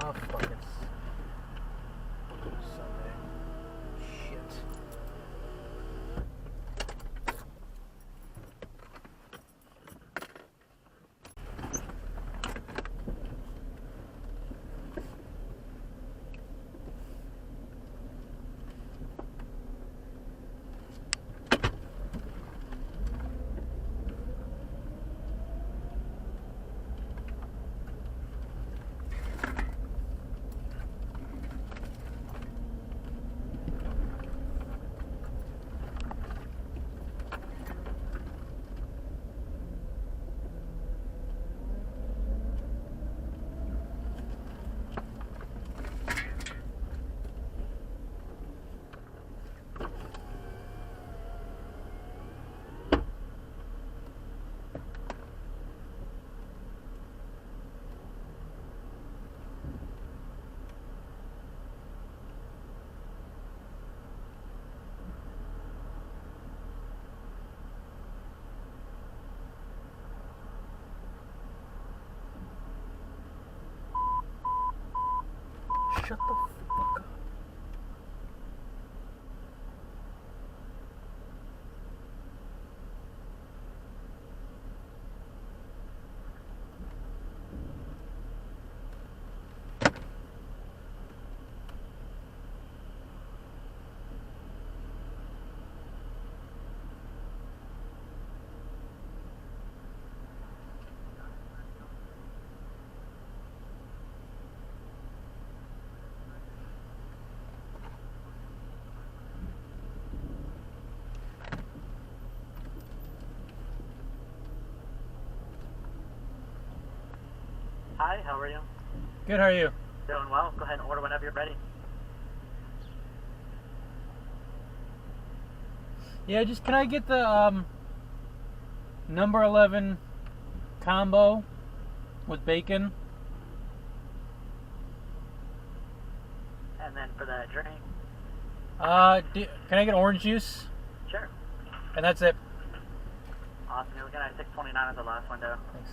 Oh, fuck, it's Sunday. Shit. Shut the fuck up. Hi, how are you? Good, how are you? Doing well. Go ahead and order whenever you're ready. Yeah, just can I get the number 11 combo with bacon? And then for the drink? Can I get orange juice? Sure. And that's it. Awesome. You're looking at $6.29 at the last window. Thanks.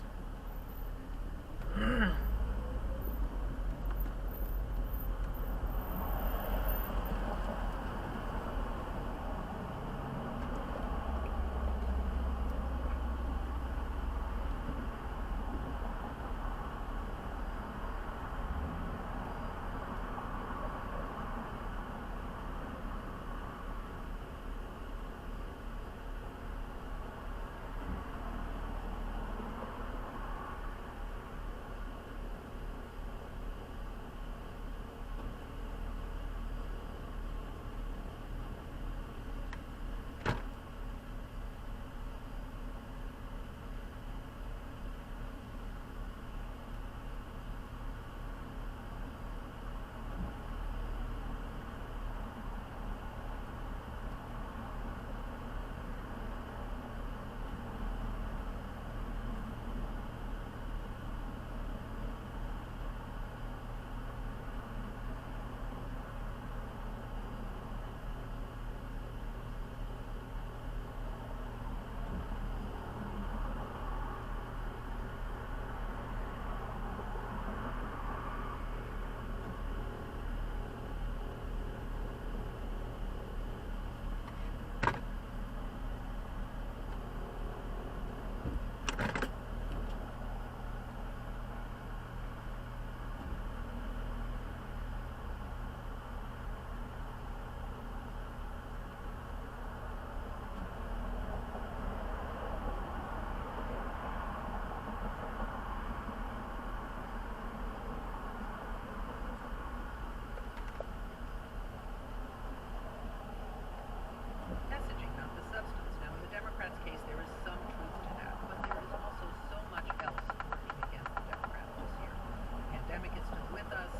Messaging, not the substance. Now, in the Democrats' case, there is some truth to that, but there is also so much else working against the Democrats this year. The pandemic is still with us.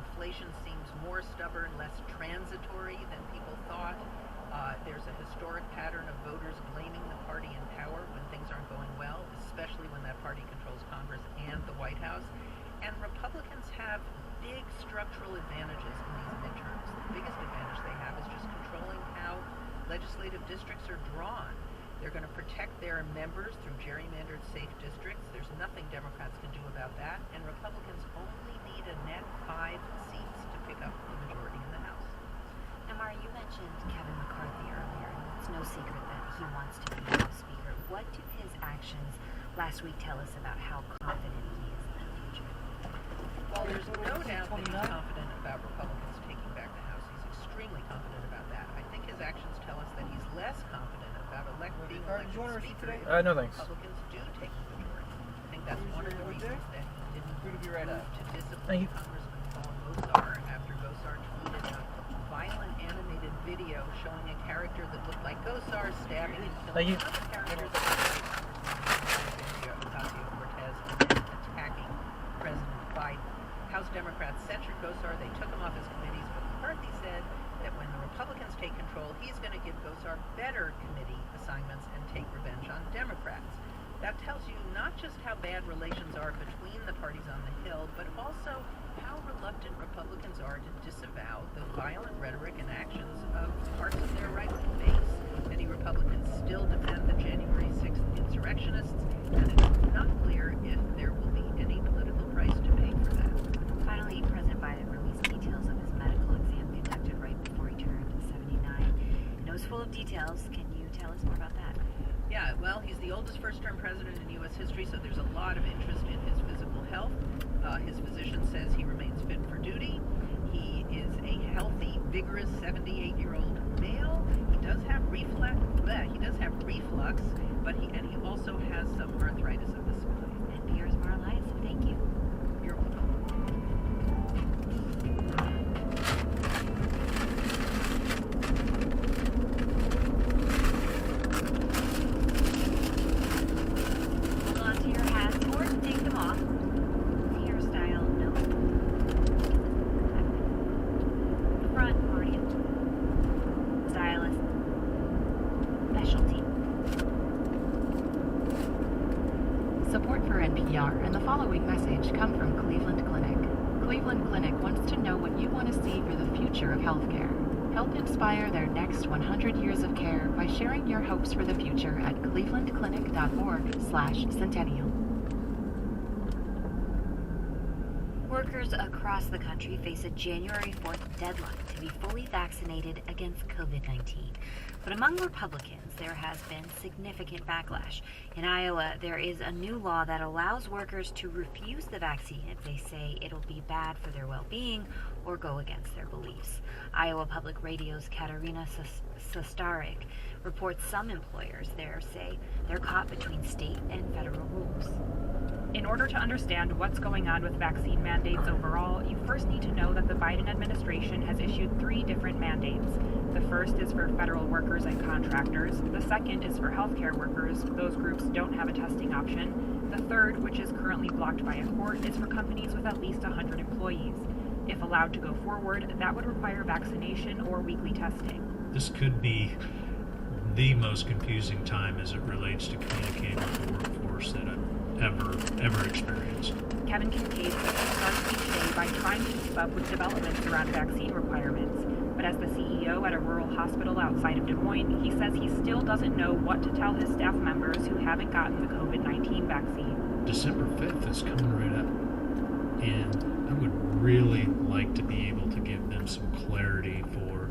Inflation seems more stubborn, less transitory than people thought. There's a historic pattern of voters blaming the party in power when things aren't going well, especially when that party controls Congress and the White House. And Republicans have big structural advantages in these midterms. The biggest advantage they have is just controlling how legislative districts are drawn. They're going to protect their members through gerrymandered safe districts. There's nothing Democrats can do about that. And Republicans only need a net 5 no secret that he wants to be House Speaker. What do his actions last week tell us about how confident he is in the future? Well, there's no doubt that he's confident about Republicans taking back the House. He's extremely confident about that. I think his actions tell us that he's less confident about being elected Speaker if No thanks. Republicans do take the majority. I think that's one of the reasons that he didn't move to discipline Congressman Paul Gosar after Gosar tweeted a violent animated video showing a character that looked like Gosar stabbing and killing another character that looked like Congressman Ocasio-Cortez and then attacking President Biden. House Democrats censured Gosar. They took him off his committees, but McCarthy said that when the Republicans take control, he's going to give Gosar better committee assignments and take revenge on Democrats. That tells you not just how bad relations are between the parties on the Hill, but also how reluctant Republicans are to disavow the violent rhetoric and actions of parts of their right-wing base. Many Republicans still defend the January 6th insurrectionists, and it's not clear if there will be any political price to pay for that. Finally, President Biden released details of his medical exam conducted right before he turned 79. And it was full of details. Can you tell us more about that? Yeah, well, he's the oldest first-term president in U.S. history, so there's a lot of interest in his physical health. His physician says he remains fit for duty. He is a healthy, vigorous 78-year-old male. He does have reflux, but he also has some arthritis of the spine. NPR's Mara Eliason, thank you. You're welcome. Hold on to your hats or take them off. Hairstyle, no. Front accordion. Stylist. Specialty. Support for NPR and the following message come from Cleveland Clinic. Cleveland Clinic wants to know what you want to see for the future of healthcare. Help inspire their next 100 years of care by sharing your hopes for the future at clevelandclinic.org/centennial. Workers across the country face a January 4th deadline to be fully vaccinated against COVID-19. But among Republicans, there has been significant backlash. In Iowa, there is a new law that allows workers to refuse the vaccine if they say it'll be bad for their well-being or go against their beliefs. Iowa Public Radio's Katarina Sostarek reports some employers there say they're caught between state and federal rules. In order to understand what's going on with vaccine mandates overall, you first need to know that the Biden administration has issued 3 different mandates. The first is for federal workers and contractors. The second is for healthcare workers. Those groups don't have a testing option. The third, which is currently blocked by a court, is for companies with at least 100 employees. If allowed to go forward, that would require vaccination or weekly testing. This could be the most confusing time as it relates to communicating with the workforce that I've ever experienced. Kevin Kincaid says he starts each day by trying to keep up with developments around vaccine requirements. But as the CEO at a rural hospital outside of Des Moines, he says he still doesn't know what to tell his staff members who haven't gotten the COVID-19 vaccine. December 5th is coming right up, and I would really like to be able to give them some clarity for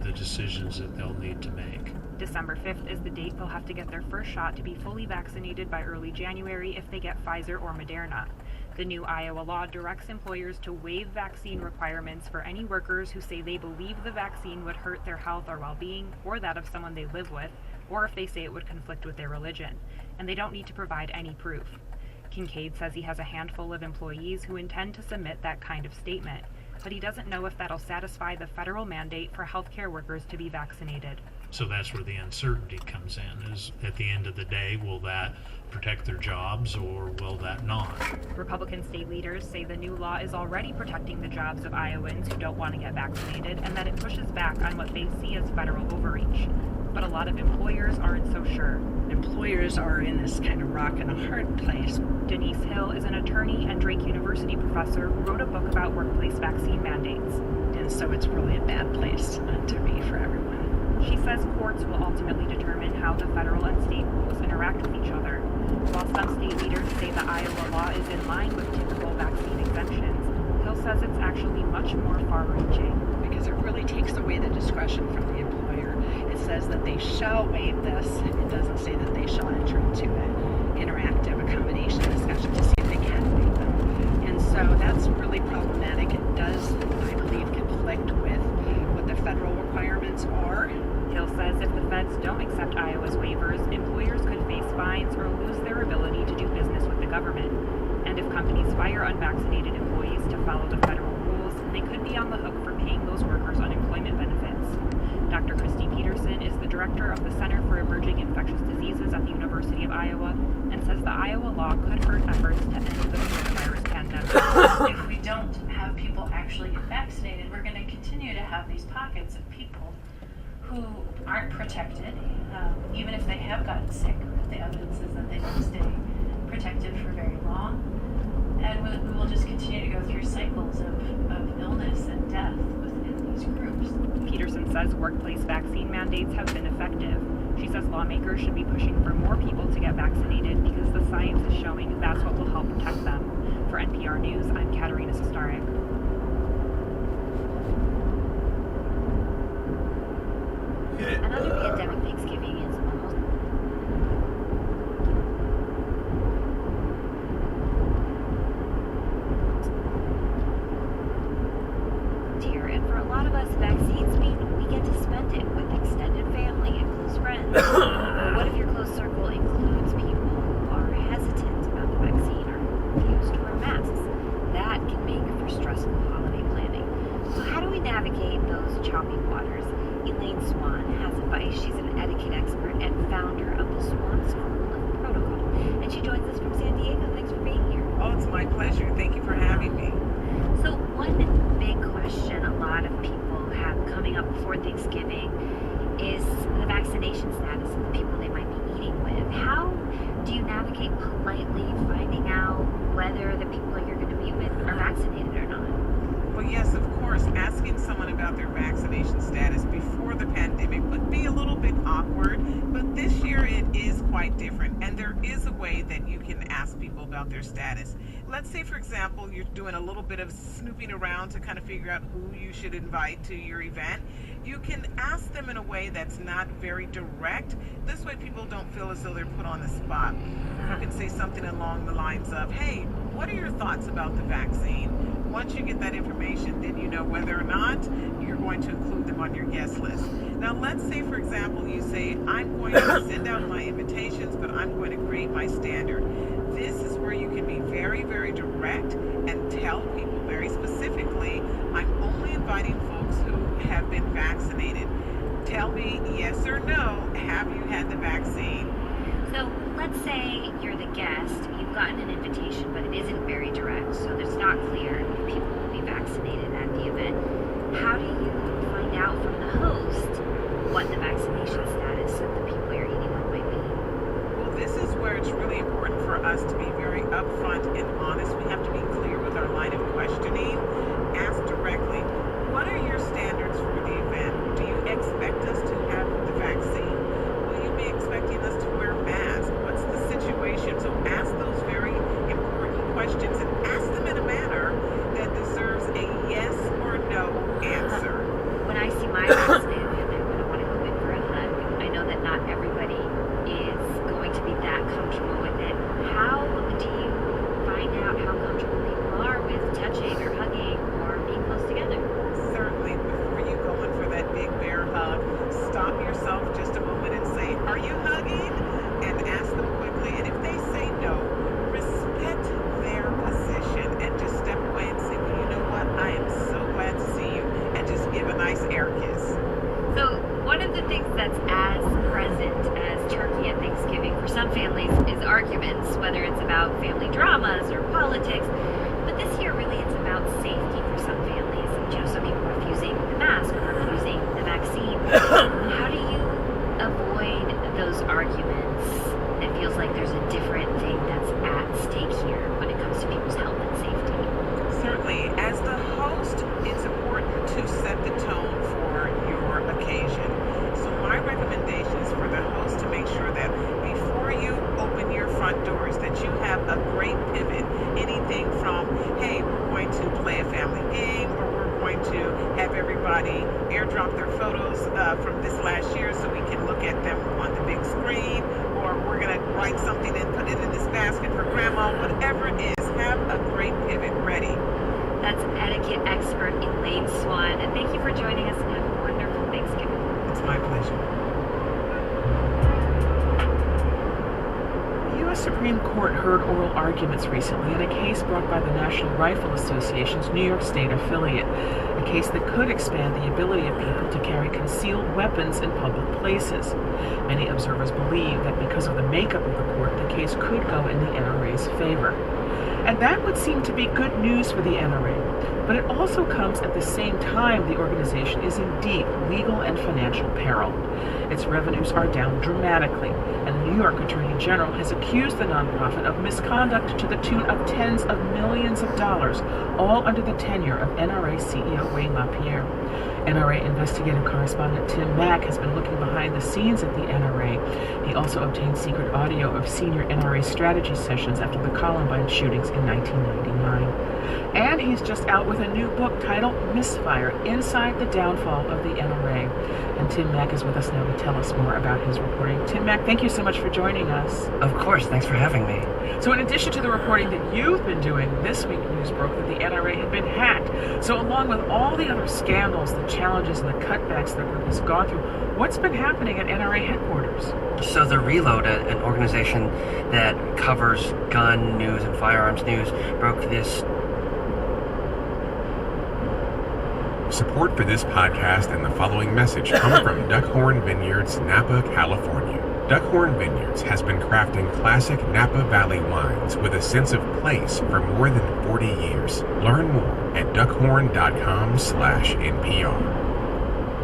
the decisions that they'll need to make. December 5th is the date they'll have to get their first shot to be fully vaccinated by early January if they get Pfizer or Moderna. The new Iowa law directs employers to waive vaccine requirements for any workers who say they believe the vaccine would hurt their health or well-being, or that of someone they live with, or if they say it would conflict with their religion. And they don't need to provide any proof. Kincaid says he has a handful of employees who intend to submit that kind of statement, but he doesn't know if that'll satisfy the federal mandate for healthcare workers to be vaccinated. So that's where the uncertainty comes in, is at the end of the day, will that protect their jobs or will that not? Republican state leaders say the new law is already protecting the jobs of Iowans who don't want to get vaccinated and that it pushes back on what they see as federal overreach. But a lot of employers aren't so sure. Employers are in this kind of rock and a hard place. Denise Hill is an attorney and Drake University professor who wrote a book about workplace vaccine mandates. And so it's really a bad place to be for everyone. She says courts will ultimately determine how the federal and state rules interact with each other. While some state leaders say the Iowa law is in line with typical vaccine exemptions, Hill says it's actually much more far-reaching. Because it really takes away the discretion from the employer. It says says that they shall waive this. It doesn't say that they shall enter into an interactive accommodation discussion to see if they can waive them. And so that's really problematic. It does, I believe, conflict with what the federal requirements are. Hill says if the feds don't accept Iowa's waivers, employers could face fines or lose their ability to do business with the government. And if companies fire unvaccinated employees to follow the federal rules, they could be on the hook for paying those workers unemployment benefits. Dr. Christy Peterson is the director of the Center for Emerging Infectious Diseases at the University of Iowa and says the Iowa law could hurt efforts to end the coronavirus pandemic. If we don't have people actually get vaccinated, we're going to continue to have these pockets of people who aren't protected, even if they have gotten sick. The evidence is that they don't stay protected for very long. And we will just continue to go through cycles of illness and death within these groups. Peterson says workplace vaccine mandates have been effective. She says lawmakers should be pushing for more people to get vaccinated because the science is showing that's what will help protect them. For NPR News, I'm Katerina Sostarek. Another pandemic Thanksgiving is almost here, and for a lot of us, vaccines mean we get to spend it with extended family and close friends. But what if your close circle includes people who are hesitant about the vaccine or refuse to wear masks? That can make for stressful holiday planning. So how do we navigate those choppy waters? Elaine Swan has advice. She's an etiquette expert and founder of the Swan School of Protocol. And she joins us from San Diego. Thanks for being here. Oh, it's my pleasure. Thank you for having me. So one big question a lot of people have coming up before Thanksgiving is the vaccination status of the people they might be eating with. How do you navigate politely finding out whether the people you're going to meet with are vaccinated or not? Well, yes, of course, asking someone about their vaccination status before the pandemic would be a little bit awkward, but this year it is quite different, and there is a way that you can ask people about their status. Let's say, for example, you're doing a little bit of snooping around to kind of figure out who you should invite to your event. You can ask them in a way that's not very direct. This way people don't feel as though they're put on the spot. You can say something along the lines of, hey, what are your thoughts about the vaccine? Once you get that information, then you know whether or not you're going to include them on your guest list. Now, let's say, for example, you say, I'm going to send out my invitations, but I'm going to create my standard. This is where you can be very, very direct and tell people very specifically, I'm only inviting folks who have been vaccinated. Tell me yes or no, have you had the vaccine? So let's say you're the guest, you've gotten an invitation, but it isn't very direct, so it's not clear if people will be vaccinated at the event. How do you find out from the host what the vaccination status of the people you're eating with might be? Well, this is where it's really important for us to be very upfront and honest. We have to be clear with our line of questioning. Ask directly, what are your standards for the event? Do you expect us to have the vaccine? Will you be expecting us to wear masks? What's the situation? So ask those very important questions and ask them in a manner that deserves a yes or no answer. When I see my vaccinated family, I'm going to want to go in for a hug. I know that not everybody is going to be that comfortable with it. How do you find out how comfortable people are with touching or hugging or being close together? Certainly, before you go in for that big bear hug, stop yourself just a moment and say, are you hugging? And ask them quickly. And if they say no, respect their position and just step away and say, well, you know what? I am so glad to see you. And just give a nice air kiss. So one of the things that's as present as turkey at Thanksgiving for some families is arguments, whether it's about family dramas or politics. But this year, really, it's about safety for some families. You know, some people refusing the mask or refusing the vaccine. How do you avoid those arguments? It feels like there's a different thing that's at stake here when it comes to people's health and safety. Certainly, as the host, it's important to set the tone for your occasion. So my recommendation is for the host to make sure that before you open your front doors, that you have a great pivot. Anything from, hey, we're going to play a family game, or we're going to have everybody airdrop their photos from this last year so we can expert Elaine Swan. And thank you for joining us, and have a wonderful Thanksgiving. It's my pleasure. The U.S. Supreme Court heard oral arguments recently in a case brought by the National Rifle Association's New York State affiliate, a case that could expand the ability of people to carry concealed weapons in public places. Many observers believe that because of the makeup of the court, the case could go in the NRA's favor. And that would seem to be good news for the NRA. But it also comes at the same time the organization is in deep legal and financial peril. Its revenues are down dramatically, and the New York Attorney General has accused the nonprofit of misconduct to the tune of tens of millions of dollars, all under the tenure of NRA CEO Wayne LaPierre. NRA investigative correspondent Tim Mack has been looking behind the scenes at the NRA. He also obtained secret audio of senior NRA strategy sessions after the Columbine shootings in 1999. And he's just out with a new book titled Misfire, Inside the Downfall of the NRA. And Tim Mack is with us now to tell us more about his reporting. Tim Mack, thank you so much for joining us. Of course, thanks for having me. So in addition to the reporting that you've been doing, this week news broke that the NRA had been hacked. So along with all the other scandals, the challenges, and the cutbacks the group has gone through, what's been happening at NRA headquarters? So the Reload, an organization that covers gun news and firearms news, broke this. Support for this podcast and the following message come from Duckhorn Vineyards, Napa, California. Duckhorn Vineyards has been crafting classic Napa Valley wines with a sense of place for more than 40 years. Learn more at duckhorn.com/NPR.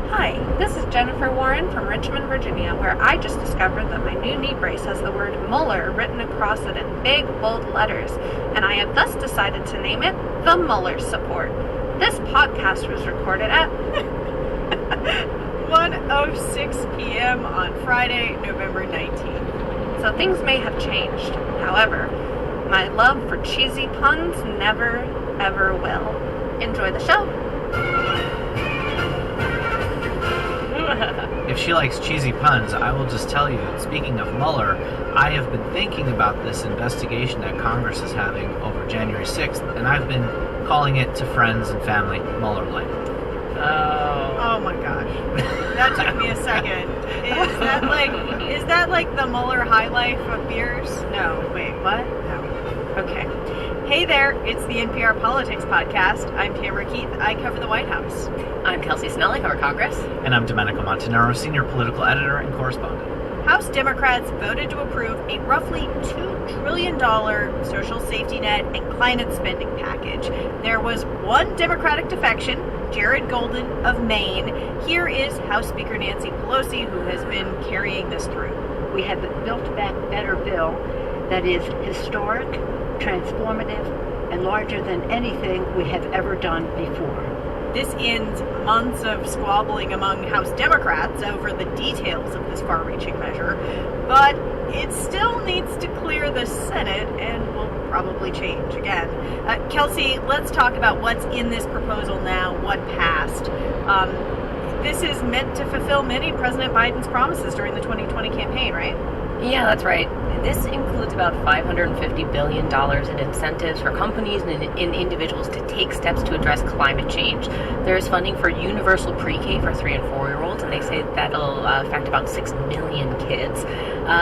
Hi, this is Jennifer Warren from Richmond, Virginia, where I just discovered that my new knee brace has the word Mueller written across it in big, bold letters, and I have thus decided to name it the Mueller Support. This podcast was recorded at 1:06 p.m. on Friday, November 19th. So things may have changed. However, my love for cheesy puns never, ever will. Enjoy the show. If she likes cheesy puns, I will just tell you, speaking of Mueller, I have been thinking about this investigation that Congress is having over January 6th, and I've been calling it to friends and family Mueller Light. Oh my gosh. That took me a second. Is that like the Mueller High Life of beers? No, wait, what? No. Okay. Hey there, it's the NPR Politics Podcast. I'm Tamara Keith. I cover the White House. I'm Kelsey Snell. I cover Congress. And I'm Domenico Montanaro, senior political editor and correspondent. House Democrats voted to approve a roughly $2 trillion social safety net and climate spending package. There was one Democratic defection, Jared Golden of Maine. Here is House Speaker Nancy Pelosi, who has been carrying this through. We have a Build Back Better bill that is historic, transformative, and larger than anything we have ever done before. This ends months of squabbling among House Democrats over the details of this far-reaching measure, but it still needs to clear the Senate and will probably change again. Kelsey, let's talk about what's in this proposal now, what passed. This is meant to fulfill many of President Biden's promises during the 2020 campaign, right? Yeah, that's right. This includes about $550 billion in incentives for companies and individuals to take steps to address climate change. There's funding for universal pre-K for 3- and 4-year-olds, and they say that'll affect about 6 million kids.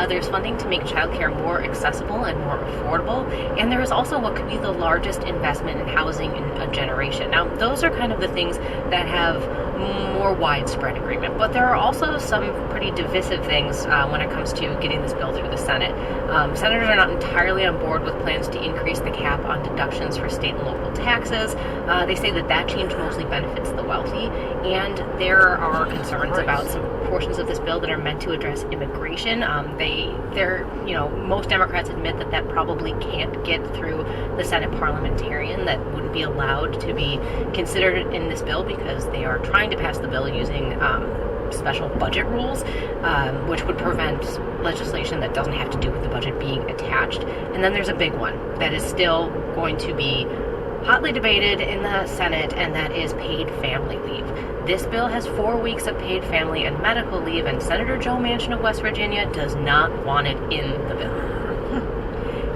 There's funding to make childcare more accessible and more affordable, and there is also what could be the largest investment in housing in a generation. Now, those are kind of the things that have more widespread agreement, but there are also some pretty divisive things when it comes to getting this bill through the Senate. Senators are not entirely on board with plans to increase the cap on deductions for state and local taxes. They say that change mostly benefits the wealthy, and there are concerns about some portions of this bill that are meant to address immigration. Most Democrats admit that probably can't get through the Senate parliamentarian, that wouldn't be allowed to be considered in this bill because they are trying to pass the bill using special budget rules, which would prevent legislation that doesn't have to do with the budget being attached. And then there's a big one that is still going to be hotly debated in the Senate, and that is paid family leave. This bill has 4 weeks of paid family and medical leave, and Senator Joe Manchin of West Virginia does not want it in the bill.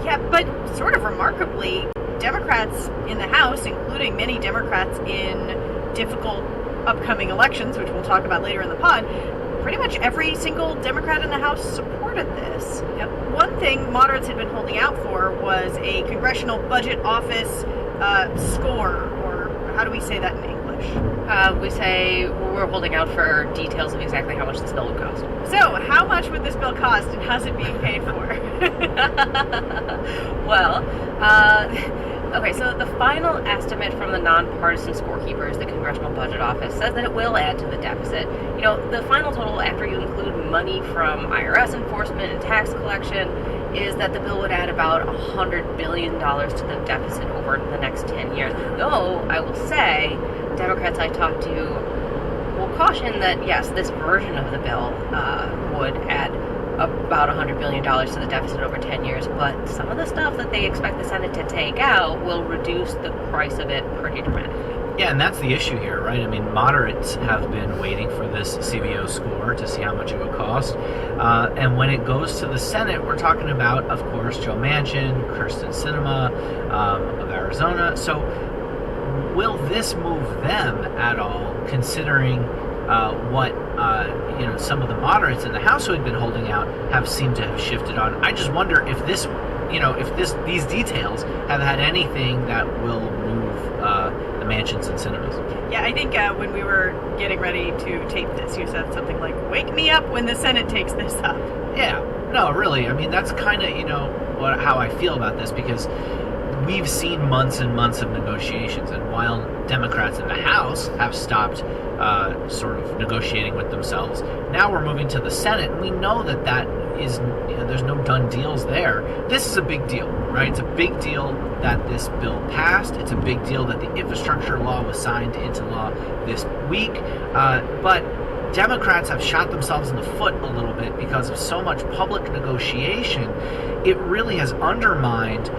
Yeah, but sort of remarkably, Democrats in the House, including many Democrats in difficult upcoming elections, which we'll talk about later in the pod, pretty much every single Democrat in the House supported this. One thing moderates had been holding out for was a Congressional Budget Office score, or how do we say that in English? We say we're holding out for details of exactly how much this bill would cost. So, how much would this bill cost, and how's it being paid for? Well, okay, so the final estimate from the nonpartisan scorekeepers, the Congressional Budget Office, says that it will add to the deficit. You know, the final total, after you include money from IRS enforcement and tax collection, is that the bill would add about $100 billion to the deficit over the next 10 years. Though, I will say, Democrats I talked to will caution that, yes, this version of the bill would add about $100 billion to the deficit over 10 years, but some of the stuff that they expect the Senate to take out will reduce the price of it pretty dramatically. Yeah, and that's the issue here, right? I mean, moderates have been waiting for this CBO score to see how much it would cost. And when it goes to the Senate, we're talking about, of course, Joe Manchin, Kyrsten Sinema of Arizona. So will this move them at all, considering what some of the moderates in the House who had been holding out have seemed to have shifted on? I just wonder if this, these details have had anything that will move the Manchins and Cinemas. Yeah, I think when we were getting ready to tape this, you said something like, "Wake me up when the Senate takes this up." Yeah, no, really. I mean, that's kind of how I feel about this, because we've seen months and months of negotiations, and while Democrats in the House have stopped sort of negotiating with themselves, now we're moving to the Senate, and we know that is, there's no done deals there. This is a big deal, right? It's a big deal that this bill passed. It's a big deal that the infrastructure law was signed into law this week. But Democrats have shot themselves in the foot a little bit because of so much public negotiation. It really has undermined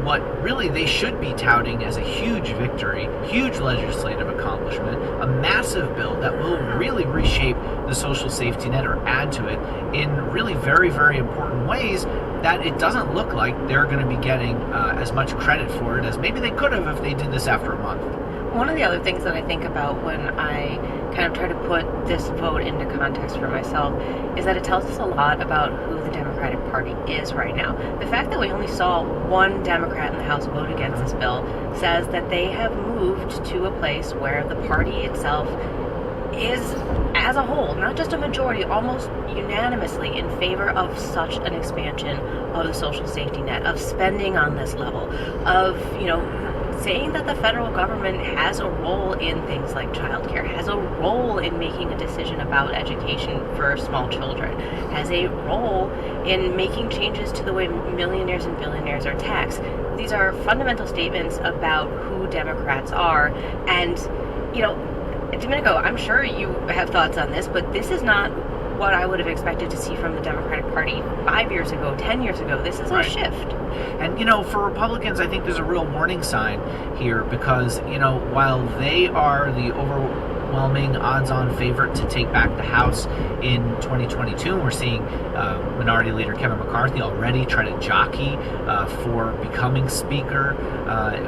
what really they should be touting as a huge victory, huge legislative accomplishment, a massive bill that will really reshape the social safety net or add to it in really very, very important ways that it doesn't look like they're going to be getting as much credit for it as maybe they could have if they did this after a month. One of the other things that I think about when I kind of try to put this vote into context for myself is that it tells us a lot about who the Democratic Party is right now. The fact that we only saw one Democrat in the House vote against this bill says that they have moved to a place where the party itself is, as a whole, not just a majority, almost unanimously in favor of such an expansion of the social safety net, of spending on this level, of, saying that the federal government has a role in things like childcare, has a role in making a decision about education for small children, has a role in making changes to the way millionaires and billionaires are taxed. These are fundamental statements about who Democrats are. And, Domenico, I'm sure you have thoughts on this, but this is not what I would have expected to see from the Democratic Party 5 years ago, 10 years ago. This is a shift. And, for Republicans, I think there's a real warning sign here because, while they are the overwhelming odds-on favorite to take back the House in 2022, we're seeing Minority Leader Kevin McCarthy already try to jockey for becoming Speaker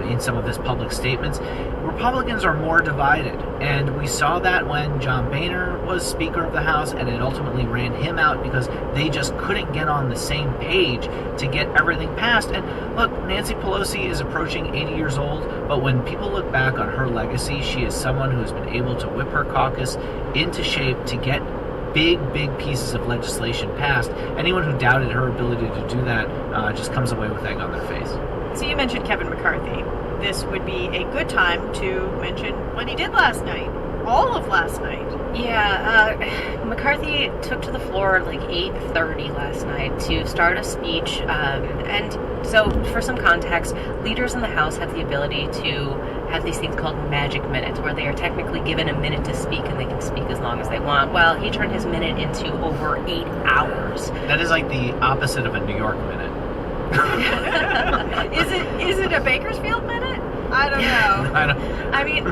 in some of his public statements. Republicans are more divided, and we saw that when John Boehner was Speaker of the House, and it ultimately ran him out because they just couldn't get on the same page to get everything passed. And look, Nancy Pelosi is approaching 80 years old, but when people look back on her legacy, she is someone who has been able to whip her caucus into shape to get big pieces of legislation passed. Anyone who doubted her ability to do that just comes away with egg on their face. So you mentioned Kevin McCarthy. This would be a good time to mention what he did last night. All of last night. Yeah, McCarthy took to the floor at like 8:30 last night to start a speech. And so, for some context, leaders in the House have the ability to have these things called magic minutes, where they are technically given a minute to speak and they can speak as long as they want. Well, he turned his minute into over 8 hours. That is like the opposite of a New York minute. Is it a Bakersfield minute? I don't know. I mean,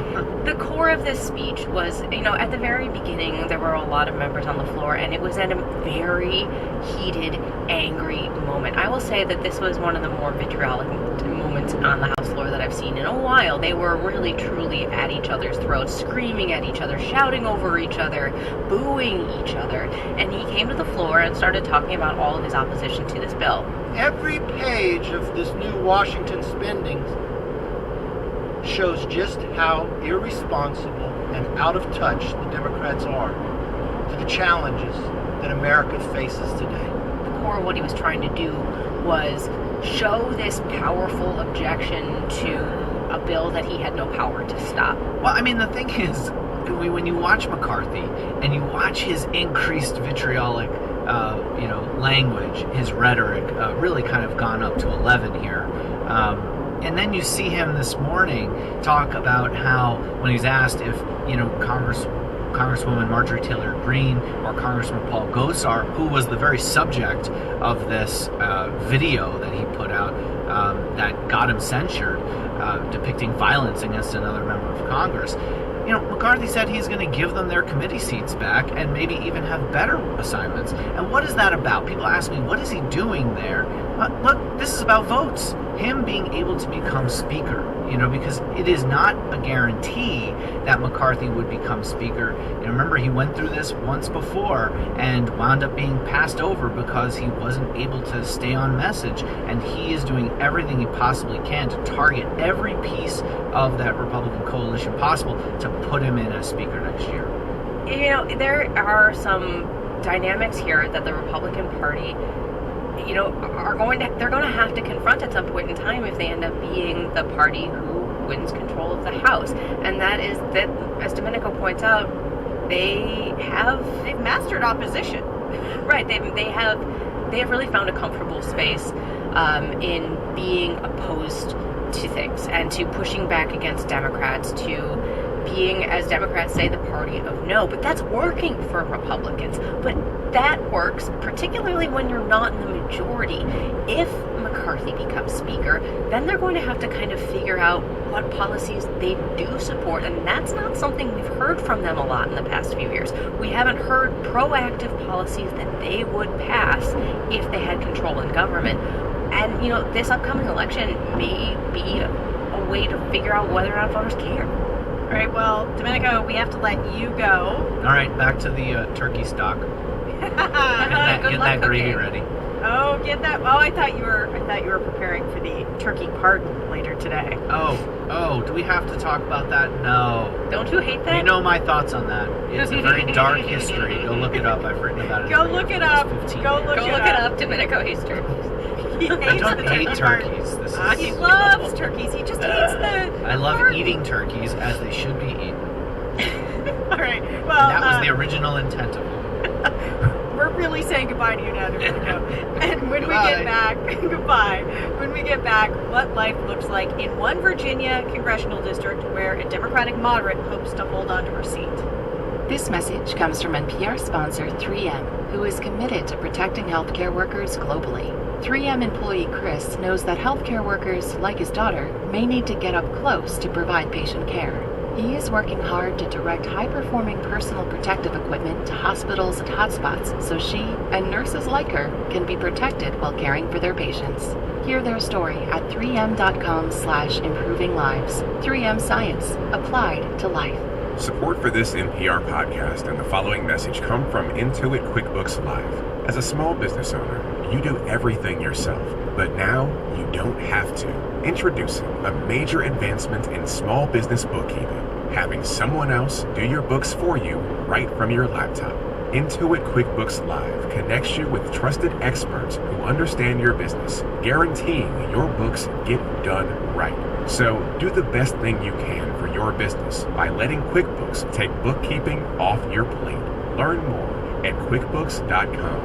the core of this speech was, at the very beginning, there were a lot of members on the floor, and it was at a very heated, angry moment. I will say that this was one of the more vitriolic moments on the House floor that I've seen in a while. They were really, truly at each other's throats, screaming at each other, shouting over each other, booing each other, and he came to the floor and started talking about all of his opposition to this bill. Every page of this new Washington spending shows just how irresponsible and out of touch the Democrats are to the challenges that America faces today. The core of what he was trying to do was show this powerful objection to a bill that he had no power to stop. Well, I mean, the thing is, when you watch McCarthy and you watch his increased vitriolic language, his rhetoric really kind of gone up to 11 here. And then you see him this morning talk about how, when he's asked if, Congresswoman Marjorie Taylor Greene or Congressman Paul Gosar, who was the very subject of this video that he put out that got him censured, depicting violence against another member of Congress, McCarthy said he's going to give them their committee seats back and maybe even have better assignments. And what is that about? People ask me, what is he doing there? Look, this is about votes. Him being able to become speaker, because it is not a guarantee that McCarthy would become speaker. Remember, he went through this once before and wound up being passed over because he wasn't able to stay on message. And he is doing everything he possibly can to target every piece of that Republican coalition possible to put him in as speaker next year. There are some dynamics here that the Republican Party they're going to have to confront at some point in time if they end up being the party who wins control of the House. And that is that, as Domenico points out, they've mastered opposition. Right. They have really found a comfortable space in being opposed to things and to pushing back against Democrats, to being, as Democrats say, the party of no. But that's working for Republicans. But that works particularly when you're not in the majority. If McCarthy becomes speaker, then they're going to have to kind of figure out what policies they do support, and that's not something we've heard from them a lot in the past few years. We haven't heard proactive policies that they would pass if they had control in government. And, this upcoming election may be a way to figure out whether or not voters care. All right, well, Domenico, we have to let you go. All right, back to the turkey stock. Get that gravy ready. Oh, get that. Oh, I thought you were preparing for the turkey pardon later today. Oh, do we have to talk about that? No. Don't you hate that? You know my thoughts on that. It's a very dark history. Go look it up. I've written about it. Go look it up. Go look it up. Domenico hates turkeys. He hates I don't hate turkeys. He loves turkeys. He just hates the. I love eating turkeys as they should be eaten. All right. Well, and that was the original intent of it. We're really saying goodbye to you now, Domenico. And when we get back, goodbye. When we get back, what life looks like in one Virginia congressional district where a Democratic moderate hopes to hold on to her seat. This message comes from NPR sponsor 3M, who is committed to protecting healthcare workers globally. 3M employee Chris knows that healthcare workers, like his daughter, may need to get up close to provide patient care. He is working hard to direct high-performing personal protective equipment to hospitals and hotspots so she, and nurses like her, can be protected while caring for their patients. Hear their story at 3m.com/improving lives. 3M Science, applied to life. Support for this NPR podcast and the following message come from Intuit QuickBooks Live. As a small business owner, you do everything yourself, but now you don't have to. Introducing a major advancement in small business bookkeeping, having someone else do your books for you right from your laptop. Intuit QuickBooks Live connects you with trusted experts who understand your business, guaranteeing your books get done right. So do the best thing you can for your business by letting QuickBooks take bookkeeping off your plate. Learn more at QuickBooks.com.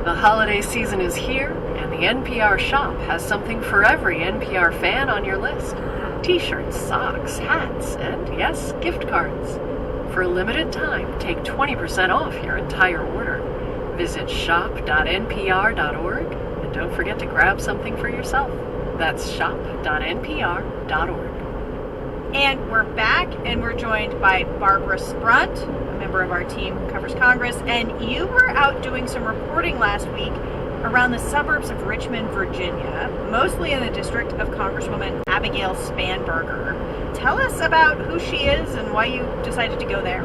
The holiday season is here, and the NPR shop has something for every NPR fan on your list. T-shirts, socks, hats, and yes, gift cards. For a limited time, take 20% off your entire order. Visit shop.npr.org, and don't forget to grab something for yourself. That's shop.npr.org. And we're back, and we're joined by Barbara Sprunt, a member of our team who covers Congress. And you were out doing some reporting last week around the suburbs of Richmond, Virginia, mostly in the district of Congresswoman Abigail Spanberger. Tell us about who she is and why you decided to go there.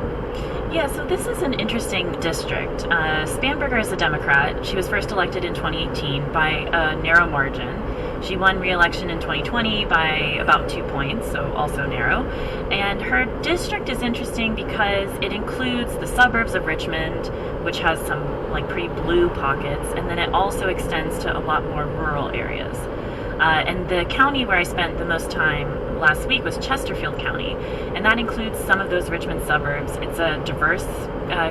Yeah, so this is an interesting district. Spanberger is a Democrat. She was first elected in 2018 by a narrow margin. She won re-election in 2020 by about 2 points, so also narrow. And her district is interesting because it includes the suburbs of Richmond, which has some pretty blue pockets, and then it also extends to a lot more rural areas. And the county where I spent the most time last week was Chesterfield County, and that includes some of those Richmond suburbs. It's a diverse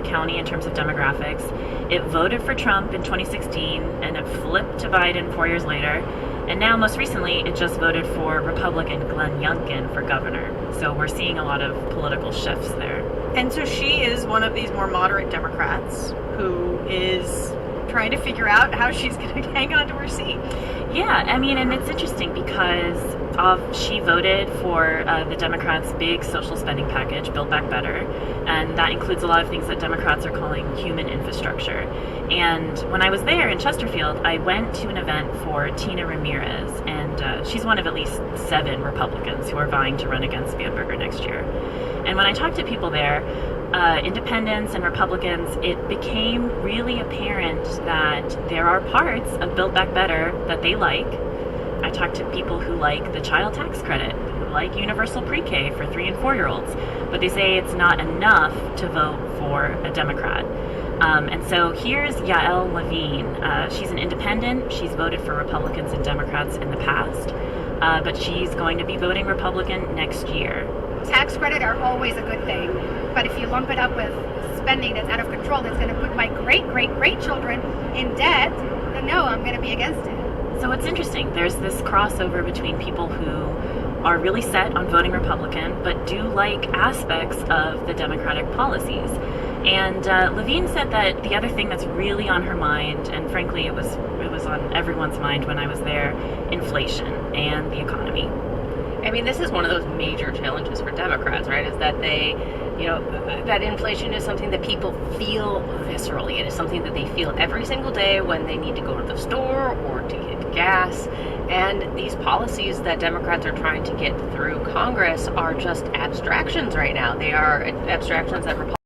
county in terms of demographics. It voted for Trump in 2016, and it flipped to Biden 4 years later. And now, most recently, it just voted for Republican Glenn Youngkin for governor. So we're seeing a lot of political shifts there. And so she is one of these more moderate Democrats who is trying to figure out how she's going to hang on to her seat. Yeah, I mean, and it's interesting because she voted for the Democrats' big social spending package, Build Back Better, and that includes a lot of things that Democrats are calling human infrastructure. And when I was there in Chesterfield, I went to an event for Tina Ramirez, and she's one of at least 7 Republicans who are vying to run against Spanberger next year. And when I talked to people there, independents and Republicans, it became really apparent that there are parts of Build Back Better that they like. I talked to people who like the child tax credit, who like universal pre-K for 3 and 4-year-olds, but they say it's not enough to vote for a Democrat. And so here's Yael Levine. She's an independent. She's voted for Republicans and Democrats in the past, but she's going to be voting Republican next year. Tax credit are always a good thing, but if you lump it up with spending that's out of control, that's going to put my great-great-great-children in debt, then no, I'm going to be against it. So it's interesting. There's this crossover between people who are really set on voting Republican, but do like aspects of the Democratic policies. And Levine said that the other thing that's really on her mind, and frankly it was on everyone's mind when I was there, inflation and the economy. I mean, this is one of those major challenges for Democrats, right? Is that they, that inflation is something that people feel viscerally. It is something that they feel every single day when they need to go to the store or to get gas. And these policies that Democrats are trying to get through Congress are just abstractions right now. They are abstractions that Republicans